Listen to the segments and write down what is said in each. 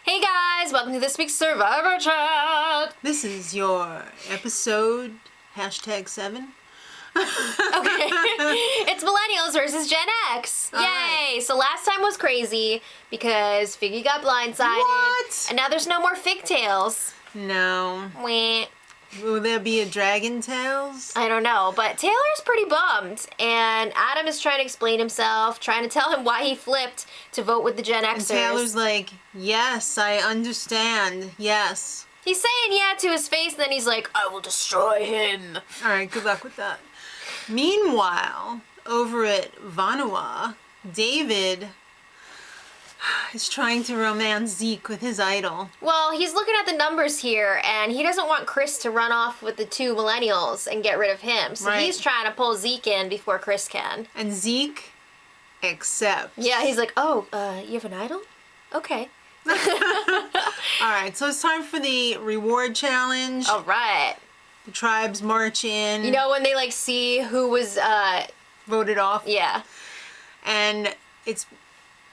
Hey guys, welcome to this week's Survivor Chat. This is your episode #7. Okay, it's Millennials versus Gen X. All Yay! right. So last time was crazy because Figgy got blindsided. What? And now there's no more Figtails. No. Wah. Will there be a Dragon Tales? I don't know, but Taylor's pretty bummed, and Adam is trying to explain himself, trying to tell him why he flipped to vote with the Gen Xers. And Taylor's like, yes, I understand. Yes. He's saying yeah to his face, and then he's like, I will destroy him. All right, good luck with that. Meanwhile, over at Vanua, David is trying to romance Zeke with his idol. Well, he's looking at the numbers here, and he doesn't want Chris to run off with the two Millennials and get rid of him. So Right. he's trying to pull Zeke in before Chris can. And Zeke accepts. Yeah, he's like, oh, you have an idol? Okay. All right, so it's time for the reward challenge. All right. The tribes march in. You know when they, like, see who was, voted off. yeah, And it's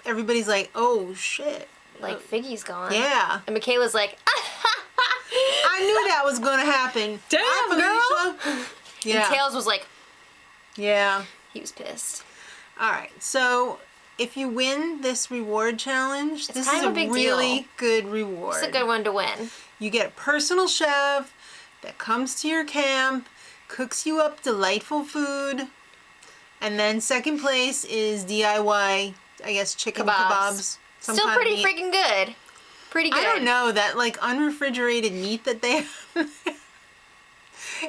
everybody's like, oh shit. like, Figgy's gone. Yeah. And Michaela's like, I knew that was gonna happen. Damn, Hi, Felicia. Yeah. And Tails was like, Yeah. he was pissed. All right. So if you win this reward challenge, this kind is of a a big really deal. good reward. It's a good one to win. You get a personal chef that comes to your camp, cooks you up delightful food, and then second place is DIY, I guess, chicken kebabs. Some Still kind of pretty meat. freaking good. Pretty good. I don't know, that like unrefrigerated meat that they have.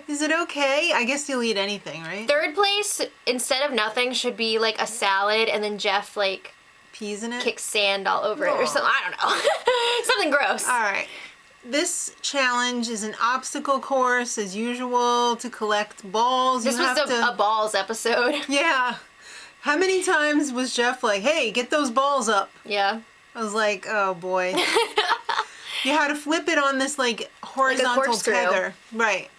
Is it okay? I guess you'll eat anything, right? Third place, instead of nothing, should be like a salad, and then Jeff like Peas in it? kicks sand all over it or Aw. something. I don't know. Something gross. All right. This challenge is an obstacle course, as usual, to collect balls. This You was have to... a balls episode. Yeah. How many times was Jeff like, hey, get those balls up? Yeah. I was like, oh boy. You had to flip it on this like horizontal corkscrew. tether. Right.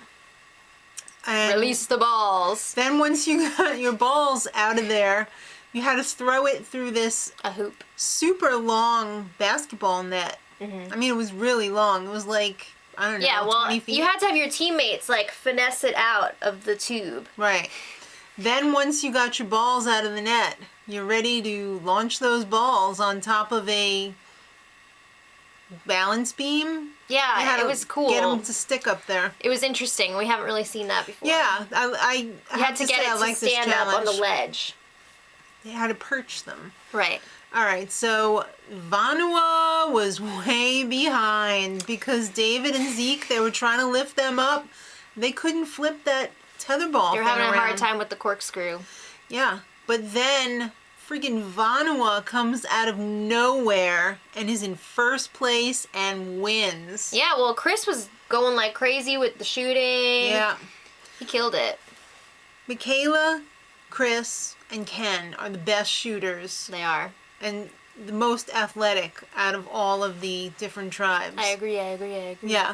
And Release the balls. then once you got your balls out of there, you had to throw it through this A hoop. super long basketball net. I mean, it was really long. It was like, I don't know, Yeah, well, 20 feet. you had to have your teammates like finesse it out of the tube. Right. Then once you got your balls out of the net, you're ready to launch those balls on top of a balance beam. You Yeah, had it to was cool. Get them to stick up there. It was interesting. We haven't really seen that before. Yeah, I You had to get say I it like to this stand up on the challenge. ledge. They had to perch them. Right. All right, so Vanua was way behind because David and Zeke, they were trying to lift them up. They couldn't flip that tether ball They're thing having a hard around. time with the corkscrew. Yeah, but then freaking Vanua comes out of nowhere and is in first place and wins. Yeah, well, Chris was going like crazy with the shooting. Yeah. He killed it. Michaela, Chris, and Ken are the best shooters They are. and the most athletic out of all of the different tribes. I agree. Yeah.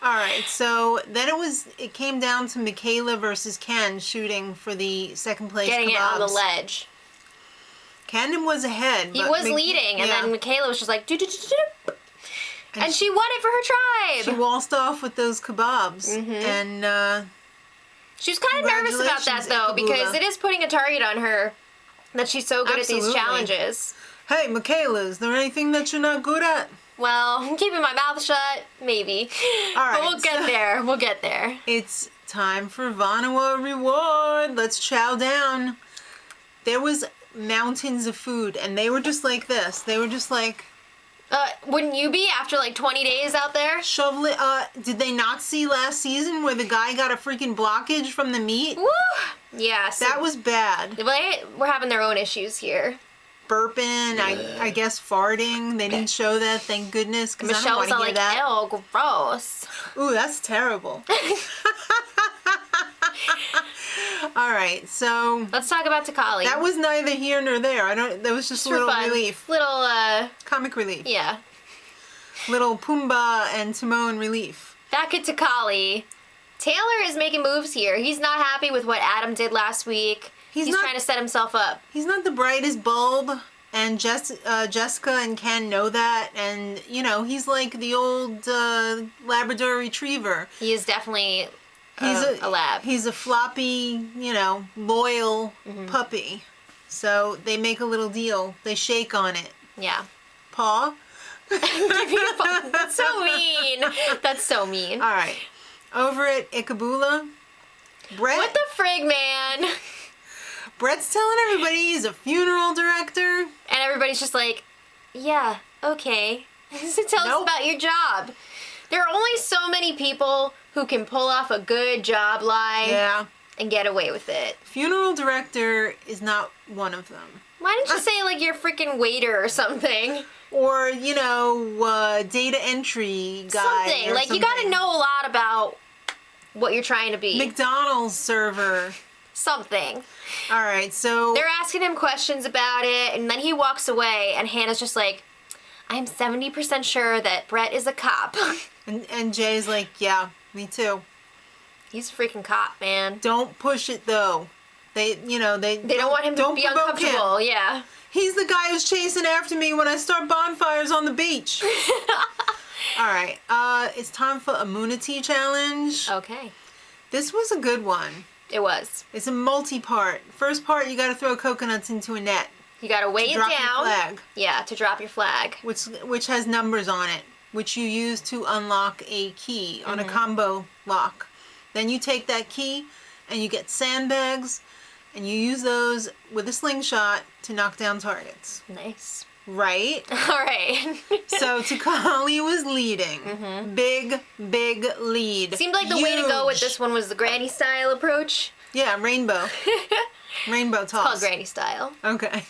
All right. So then it came down to Michaela versus Ken shooting for the second place Getting it on the kebabs. ledge. Ken was ahead. He but was leading, and yeah. then Michaela was just like, do. And she won it for her She tribe. waltzed off with those kebabs. Mm-hmm. And She was kind of nervous about that, Congratulations, though, because Ikabula. it is putting a target on her that she's so good at these Absolutely. challenges. hey, Michaela, is there anything that you're not good at? Well, I'm keeping my mouth shut, maybe. All right, But we'll get so- there. We'll get there. It's time for Vanua reward. Let's chow down. There was mountains of food, and they were just like this. They were just like, Wouldn't you be after like 20 days out there? shovel it. Did they not see last season where the guy got a freaking blockage from the meat? Woo! Yeah, so That was bad. we're having their own issues here. Burping, I guess farting. They didn't show that, thank goodness, because I Michelle don't was want all to hear like, that. ew, gross. Ooh, that's terrible. All right, so Let's talk about Takali. that was neither here nor there. That was just a for little fun. relief. Little, Comic relief. yeah. Little Pumbaa and Timon relief. Back at Takali, Taylor is making moves here. He's not happy with what Adam did last week. He's trying to set himself up. He's not the brightest bulb, and Jessica and Ken know that, and, you know, he's like the old Labrador Retriever. He is definitely a lab. He's a floppy, you know, loyal puppy. So they make a little deal. They shake on it. Yeah. Paw? That's so mean. That's so mean. All right. Over at Icabula, Brett. What the frig, man? Brett's telling everybody he's a funeral director. And everybody's just like, yeah, okay. So tell us about your job. There are only so many people who can pull off a good job lie and get away with it. Funeral director is not one of them. Why didn't you say, like, you're a freaking waiter or something? Or, you know, data entry guy. Something. Like, you gotta know a lot about what you're trying to be. McDonald's server. Something. All right, so... They're asking him questions about it, and then he walks away, and Hannah's just like, I'm 70% sure that Brett is a cop. And Jay's like, yeah, me too. He's a freaking cop, man. Don't push it, though. They don't want him to be uncomfortable, yeah. He's the guy who's chasing after me when I start bonfires on the beach. All right, it's time for Immunity Challenge. Okay. This was a good one. It was. It's a multi-part. First part, you got to throw coconuts into a net. You got to weigh it down. Drop your flag. Yeah, to drop your flag. Which has numbers on it, which you use to unlock a key on a combo lock. Then you take that key and you get sandbags and you use those with a slingshot to knock down targets. Nice. Right? All right. So Takali was leading. Big lead. Seemed like the way to go with this one was the granny style approach. Yeah, rainbow. Rainbow toss. It's called granny style. Okay.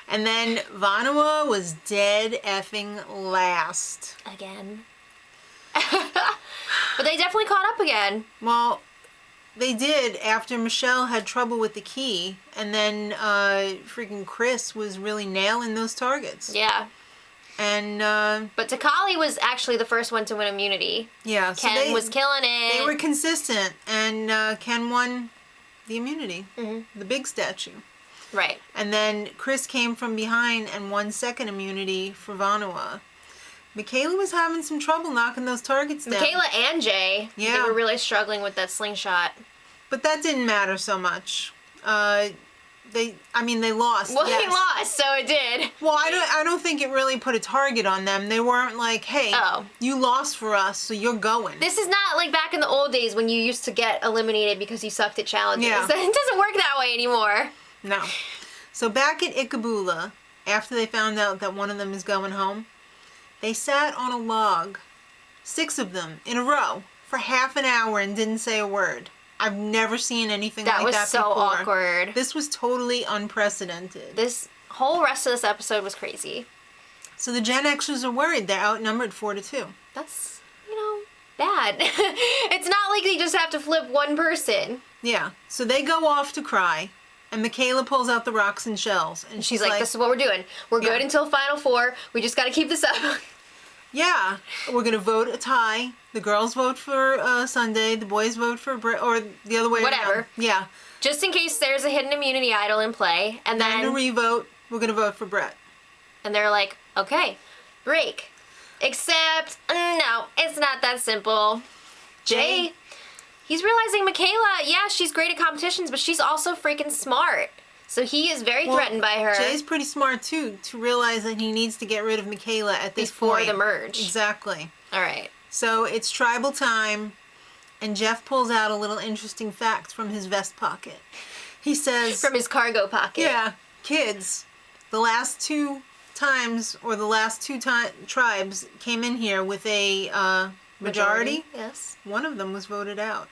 And then Vanua was dead effing last. Again. But they definitely caught up again. Well, they did after Michelle had trouble with the key, and then freaking Chris was really nailing those targets. Yeah. And but Takali was actually the first one to win immunity. Yeah, so Ken was killing it. They were consistent, and Ken won the immunity, the big statue. Right. And then Chris came from behind and won second immunity for Vanua. Michaela was having some trouble knocking those targets down. Michaela and Jay, yeah, they were really struggling with that slingshot. But that didn't matter so much. They lost. Well, yes. they lost, so it did. Well, I don't think it really put a target on them. They weren't like, hey, you lost for us, so you're going. This is not like back in the old days when you used to get eliminated because you sucked at challenges. Yeah. It doesn't work that way anymore. No. So back at Icabula, after they found out that one of them is going home, they sat on a log, 6 of them, in a row, for half an hour and didn't say a word. I've never seen anything like that before. That was so awkward. This was totally unprecedented. This whole rest of this episode was crazy. So the Gen Xers are worried. They're outnumbered 4-2. That's, bad. It's not like they just have to flip one person. Yeah. So they go off to cry. And Michaela pulls out the rocks and shells. And she's like, this is what we're doing. We're good until Final Four. We just got to keep this up. Yeah. We're going to vote a tie. The girls vote for Sunday. The boys vote for or the other way around. Whatever. Yeah. Just in case there's a hidden immunity idol in play. And then to re-vote, we're going to vote for Brett. And they're like, okay, break. Except, no, it's not that simple. Jay, he's realizing Michaela, yeah, she's great at competitions, but she's also freaking smart. So he is very threatened by her. Jay's pretty smart, too, to realize that he needs to get rid of Michaela at this point. Before the merge. Exactly. All right. So it's tribal time, and Jeff pulls out a little interesting fact from his vest pocket. He says... From his cargo pocket. Yeah. Kids, the last 2 times, or the last 2 tribes came in here with a majority. Yes. One of them was voted out.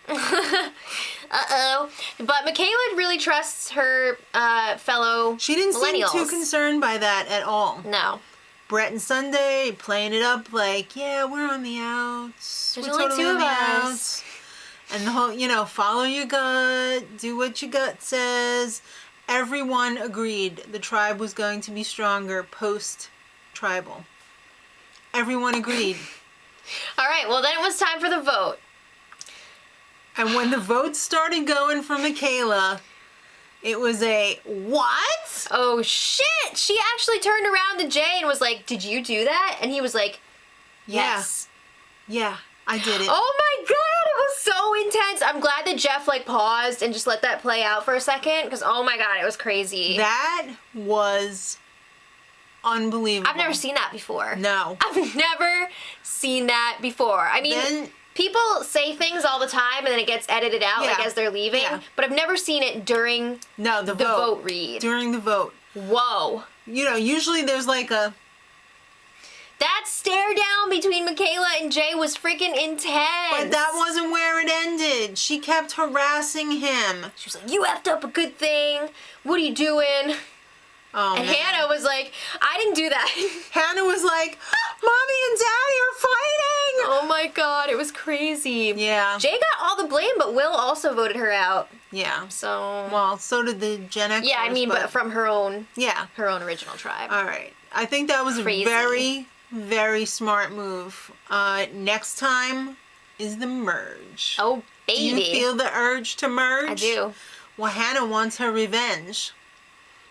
Uh-oh. But Michaela really trusts her fellow She didn't Millennials. seem too concerned by that at all. No. Brett and Sunday playing it up like, yeah, we're on the outs. There's we're only totally 2 on of the us. outs. And the whole, follow your gut, do what your gut says. Everyone agreed the tribe was going to be stronger post-tribal. Everyone agreed. All right, well, then it was time for the vote. And when the votes started going for Michaela, it was a what? Oh, shit! She actually turned around to Jay and was like, did you do that? And he was like, yes. Yeah, I did it. Oh my god, it was so intense. I'm glad that Jeff, like, paused and just let that play out for a second, because, oh my god, it was crazy. That was unbelievable. I've never seen that before. No. I've never seen that before. I mean, people say things all the time and then it gets edited out, like, as they're leaving, but I've never seen it during the vote read. During the vote. Whoa. You know, usually there's like a... That stare down between Michaela and Jay was freaking intense. But that wasn't where it ended. She kept harassing him. She was like, you effed up a good thing. What are you doing? Oh, and man. Hannah was like, I didn't do that. Hannah was like, Mommy and Daddy are fighting. Oh my god, it was crazy. Yeah. Jay got all the blame, but Will also voted her out. Yeah. So. Well, so did the Gen Xers. Yeah, I mean, but from her own. Yeah. Her own original tribe. All right. I think that was Crazy. a very, very smart move. Next time is the merge. Oh, baby. Do you feel the urge to merge? I do. Well, Hannah wants her revenge.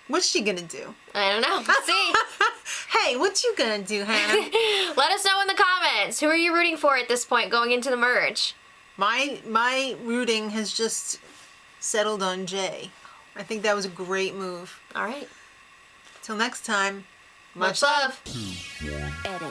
What's she gonna do? I don't know. Let's see. Hey, what you gonna do, Hannah? Let us know in the comments. Who are you rooting for at this point going into the merge? My rooting has just settled on Jay. I think that was a great move. All right. Till next time. Much love. Edit.